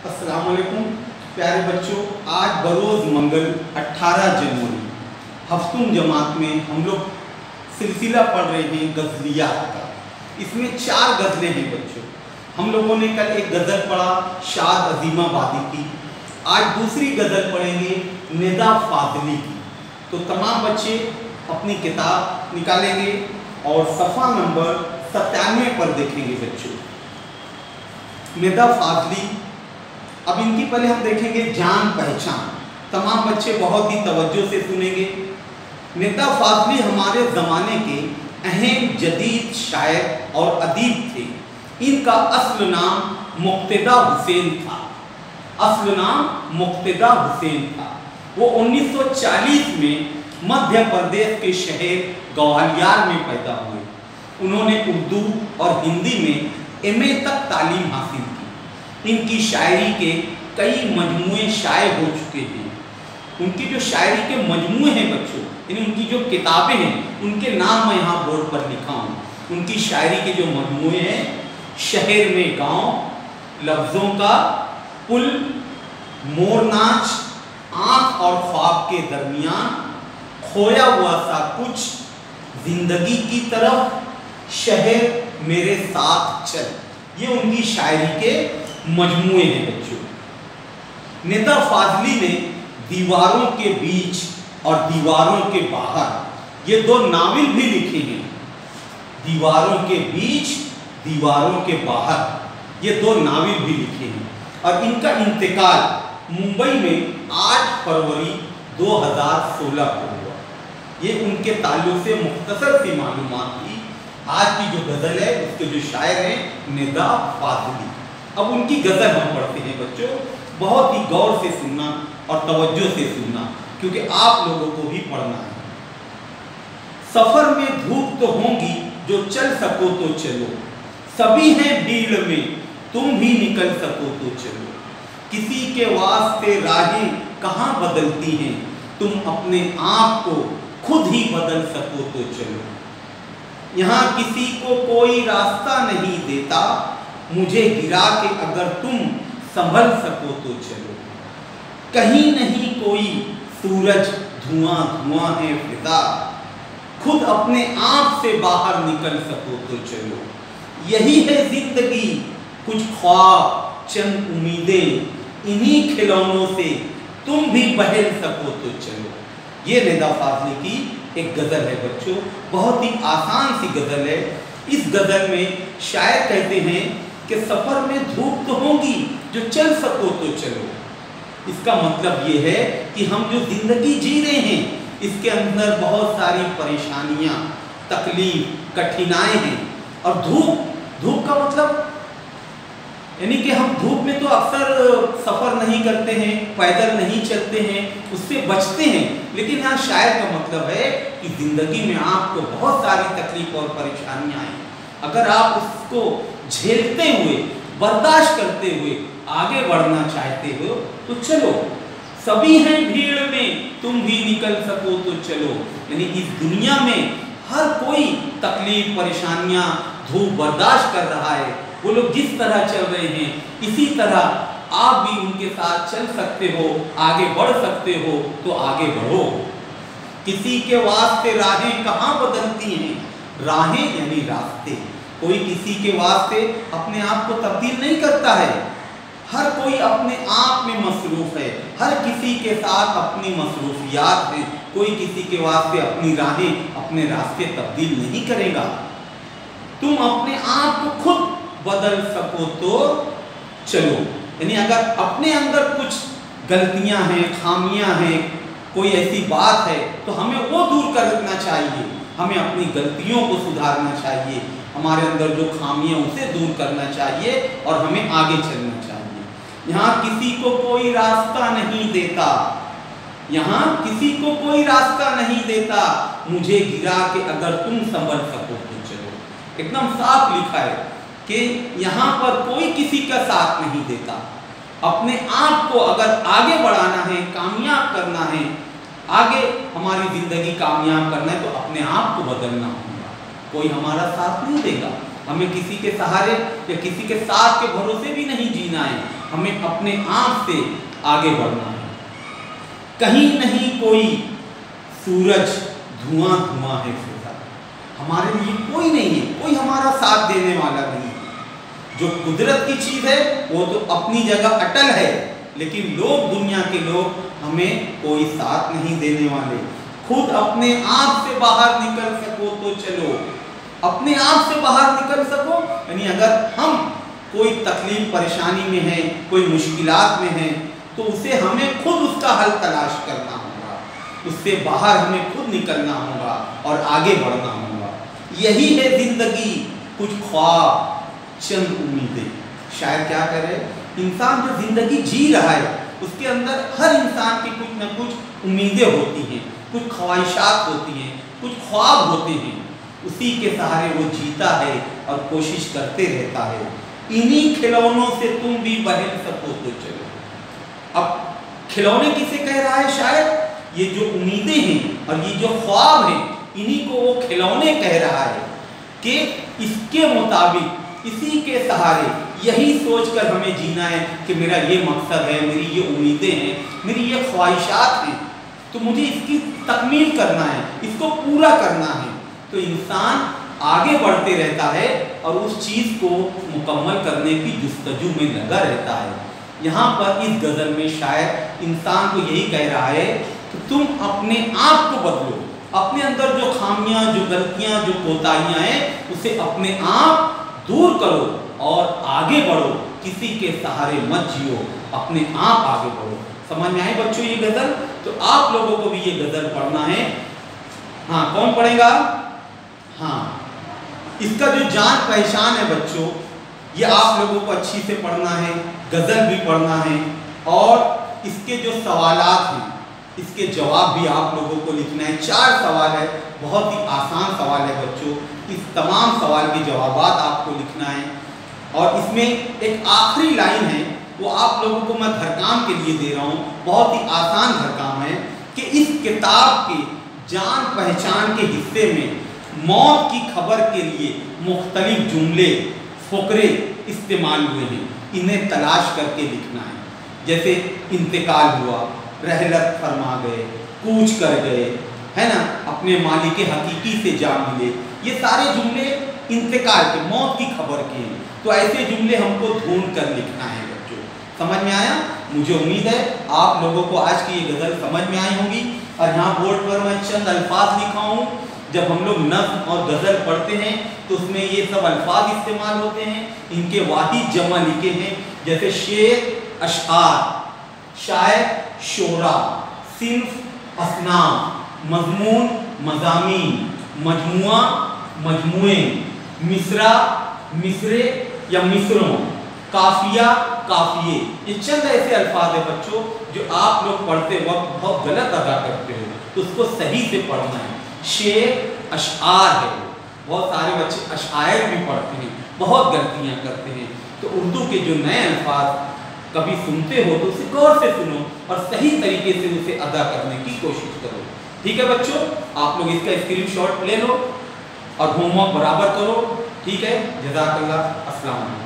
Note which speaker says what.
Speaker 1: अस्सलाम वालेकुम प्यारे बच्चों, आज बरोज़ मंगल 18 जनवरी हफ्तुम जमात में हम लोग सिलसिला पढ़ रहे हैं गज़लियात का। इसमें 4 गज़लें हैं बच्चों। हम लोगों ने कल एक गज़ल पढ़ा शाद अज़ीमाबादी की, आज दूसरी गज़ल पढ़ेंगे निदा फाज़ली की। तो तमाम बच्चे अपनी किताब निकालेंगे और सफ़ा नंबर 97 पर देखेंगे बच्चों। निदा फाज़ली, अब इनकी पहले हम देखेंगे जान पहचान। तमाम बच्चे बहुत ही तवज्जो से सुनेंगे। निदा फाज़ली हमारे ज़माने के अहम जदीद शायर और अदीब थे। इनका अस्ल नाम मुक्तदा हुसैन था। अस्ल नाम मुक्तदा हुसैन था। वो 1940 में मध्य प्रदेश के शहर ग्वालियर में पैदा हुए। उन्होंने उर्दू और हिंदी में एमए तक तालीम हासिल की। इनकी शायरी के कई मजमूए शाये हो चुके हैं। उनकी जो शायरी के मजमूए हैं बच्चों, यानी उनकी जो किताबें हैं, उनके नाम मैं यहाँ बोर्ड पर लिखा हूँ। उनकी शायरी के जो मजमूए हैं, शहर में गांव, लफ्ज़ों का पुल, मोर नाच, आँख और ख्वाब के दरमियान, खोया हुआ सा कुछ, जिंदगी की तरफ, शहर मेरे साथ चल, ये उनकी शायरी के मजमूए हैं बच्चों। निदा फाज़ली ने दीवारों के बीच और दीवारों के बाहर ये 2 नावल भी लिखे हैं। दीवारों के बीच, दीवारों के बाहर ये 2 नावल भी लिखे हैं। और इनका इंतकाल मुंबई में 8 फरवरी 2016 को हुआ। ये उनके ताल्लुक से मुख्तसर सी मालूमात थी। आज की जो गज़ल है उसके जो शायर हैं निदा फाज़ली। अब उनकी गज़ल हम पढ़ते हैं बच्चों। बहुत ही गौर से सुनना और तवज्जो से सुनना, क्योंकि आप लोगों को भी पढ़ना है। सफ़र में धूप तो होंगी, जो चल सको तो चलो, सभी हैं भीड़ में, तुम भी निकल सको तो चलो। किसी के वास्ते राहें कहाँ बदलती हैं, तुम अपने आप को खुद ही बदल सको तो चलो। यहाँ किसी को कोई रास्ता नहीं देता, मुझे गिरा के अगर तुम संभल सको तो चलो। कहीं नहीं कोई सूरज, धुआं धुआं है फिजा, खुद अपने आप से बाहर निकल सको तो चलो। यही है जिंदगी, कुछ ख्वाब चंद उम्मीदें, इन्हीं खिलौनों से तुम भी बहल सको तो चलो। ये निदा फाज़ली की एक गज़ल है बच्चों। बहुत ही आसान सी गज़ल है। इस गज़ल में शायर कहते हैं कि सफ़र में धूप तो होगी, जो चल सको तो चलो। इसका मतलब ये है कि हम जो ज़िंदगी जी रहे हैं, इसके अंदर बहुत सारी परेशानियाँ, तकलीफ, कठिनाइयाँ हैं। और धूप का मतलब यानी कि हम धूप में तो अक्सर सफ़र नहीं करते हैं, पैदल नहीं चलते हैं, उससे बचते हैं। लेकिन यहाँ शायर का मतलब है कि ज़िंदगी में आपको बहुत सारी तकलीफ और परेशानियाँ हैं। अगर आप उसको झेलते हुए, बर्दाश्त करते हुए आगे बढ़ना चाहते हो तो चलो। सभी हैं भीड़ में, तुम भी निकल सको तो चलो। यानी इस दुनिया में हर कोई तकलीफ, परेशानियाँ, धूप बर्दाश्त कर रहा है। वो लोग जिस तरह चल रहे हैं, इसी तरह आप भी उनके साथ चल सकते हो, आगे बढ़ सकते हो तो आगे बढ़ो। किसी के वास्ते राहें कहाँ बदलती हैं, राहें यानी रास्ते। कोई किसी के वास्ते अपने आप को तब्दील नहीं करता है। हर कोई अपने आप में मसरूफ़ है, हर किसी के साथ अपनी मसरूफियात है। कोई किसी के वास्ते अपनी राहें, अपने रास्ते तब्दील नहीं करेगा। तुम अपने आप को खुद बदल सको तो चलो। यानी अगर अपने अंदर कुछ गलतियां हैं, खामियां हैं, कोई ऐसी बात है तो हमें वो दूर करना चाहिए। हमें अपनी गलतियों को सुधारना चाहिए, हमारे अंदर जो खामियां उसे दूर करना चाहिए और हमें आगे चलना चाहिए। यहाँ किसी को कोई रास्ता नहीं देता, यहाँ किसी को कोई रास्ता नहीं देता, मुझे गिरा के अगर तुम संभल सको तो चलो। एकदम साफ लिखा है कि यहाँ पर कोई किसी का साथ नहीं देता। अपने आप को अगर आगे बढ़ाना है, कामयाब करना है, आगे हमारी ज़िंदगी कामयाब करना है तो अपने आप को बदलना होगा। कोई हमारा साथ नहीं देगा। हमें किसी के सहारे या किसी के साथ के भरोसे भी नहीं जीना है। हमें अपने आप से आगे बढ़ना है। कहीं नहीं कोई सूरज धुआं धुआं है फिजा, हमारे लिए कोई नहीं है, कोई हमारा साथ देने वाला नहीं। जो कुदरत की चीज है वो तो अपनी जगह अटल है, लेकिन लोग, दुनिया के लोग हमें कोई साथ नहीं देने वाले। खुद अपने आप से बाहर निकल सको तो चलो, अपने आप से बाहर निकल सको यानी अगर हम कोई तकलीफ परेशानी में है, कोई मुश्किलात में है, तो उसे हमें खुद उसका हल तलाश करना होगा, उससे बाहर हमें खुद निकलना होगा और आगे बढ़ना होगा। यही है जिंदगी, कुछ ख्वाब चंद उम्मीदें। शायद क्या करे, इंसान जो जिंदगी जी रहा है उसके अंदर हर इंसान की कुछ न कुछ उम्मीदें होती हैं, कुछ ख्वाहिशात होती हैं, कुछ ख्वाब होते हैं। उसी के सहारे वो जीता है और कोशिश करते रहता है। इन्हीं खिलौनों से तुम भी बहल सको तो चलो। अब खिलौने किसे कह रहा है? शायद ये जो उम्मीदें हैं और ये जो ख्वाब हैं, इन्हीं को वो खिलौने कह रहा है कि इसके मुताबिक, इसी के सहारे, यही सोचकर हमें जीना है कि मेरा ये मकसद है, मेरी ये उम्मीदें हैं, मेरी ये ख्वाहिशात हैं, तो मुझे इसकी तकमील करना है, इसको पूरा करना है। तो इंसान आगे बढ़ते रहता है और उस चीज़ को मुकम्मल करने की जुस्तजू में लगा रहता है। यहाँ पर इस गज़ल में शायद इंसान को यही कह रहा है कि तुम अपने आप को बदलो, अपने अंदर जो खामियां, जो गलतियां, जो कोताहियां हैं, उसे अपने आप दूर करो और आगे बढ़ो। किसी के सहारे मत जियो, अपने आप आगे बढ़ो। समझ में आई बच्चों ये गज़ल? तो आप लोगों को भी ये गज़ल पढ़ना है। हाँ, कौन पढ़ेगा? हाँ, इसका जो जान पहचान है बच्चों, ये आप लोगों को अच्छी से पढ़ना है, गज़ल भी पढ़ना है और इसके जो सवालात हैं इसके जवाब भी आप लोगों को लिखना है। 4 सवाल है, बहुत ही आसान सवाल है बच्चों। इस तमाम सवाल के जवाबात आपको लिखना है और इसमें एक आखिरी लाइन है, वो आप लोगों को मैं घर काम के लिए दे रहा हूँ, बहुत ही आसान घर काम है कि इस किताब के जान पहचान के हिस्से में मौत की खबर के लिए मुख्तलिफ जुमले, फ़ुकरे इस्तेमाल हुए हैं, इन्हें तलाश करके लिखना है। जैसे इंतकाल हुआ, रहलत फरमा गए, कूच कर गए, है ना, अपने मालिक हकीकी से जा मिले, ये सारे जुमले इंतकाल के, मौत की खबर के हैं। तो ऐसे जुमले हमको ढूंढ कर लिखना है बच्चों। समझ में आया? मुझे उम्मीद है आप लोगों को आज की ये गज़ल समझ में आई होगी। और यहाँ बोर्ड पर मैं चंद अल्फाज लिखा हूँ। जब हम लोग नज़्म और गज़ल पढ़ते हैं तो उसमें ये सब अल्फाज इस्तेमाल होते हैं, इनके वाहिद जमा लिखे हैं। जैसे शेर, अशआर, शायर, शोरा, सिन्फ, असनाम, मज़मून, मज़ामीन, मजमुआ, मजमुए, मिसरा, मिसरे या मिसरों, काफिया, काफिए। ये चंद ऐसे अल्फाज है बच्चों जो आप लोग पढ़ते वक्त बहुत गलत अदा करते हो, तो उसको सही से पढ़ना है। शेर अशआर है, बहुत सारे बच्चे अशायर भी पढ़ते हैं, बहुत गलतियां करते हैं। तो उर्दू के जो नए अल्फाज कभी सुनते हो तो उसे गौर से सुनो और सही तरीके से उसे अदा करने की कोशिश करो। ठीक है बच्चों, आप लोग इसका स्क्रीनशॉट ले लो और होमवर्क बराबर करो। ठीक है, जज़ाकल्लाह, अस्सलाम वालेकुम।